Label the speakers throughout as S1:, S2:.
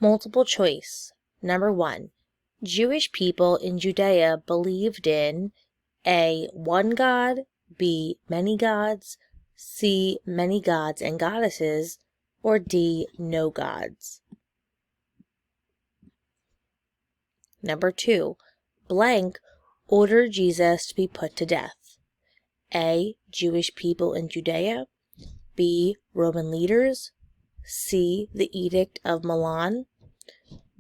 S1: Multiple choice. Number 1. Jewish people in Judea believed in A. One God, B. Many gods, C. Many gods and goddesses, or D. No gods. Number 2. Blank ordered Jesus to be put to death. A. Jewish people in Judea, B. Roman leaders, C. The Edict of Milan,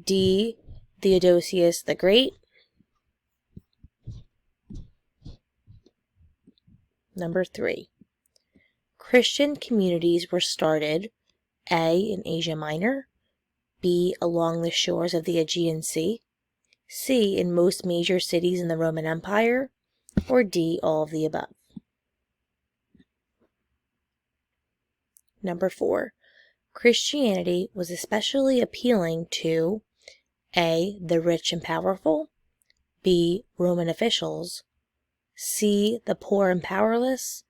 S1: D. Theodosius the Great. Number 3. Christian communities were started A. in Asia Minor, B. along the shores of the Aegean Sea, C. in most major cities in the Roman Empire, or D. all of the above. Number 4. Christianity was especially appealing to A. the rich and powerful, B. Roman officials, C. the poor and powerless,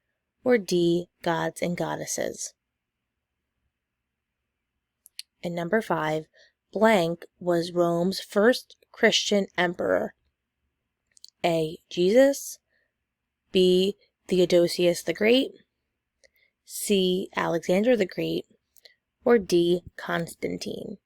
S1: or D. gods and goddesses. And number 5. Blank was Rome's first Christian emperor. A. Jesus, B. Theodosius the Great, C. Alexander the Great, or D. Constantine.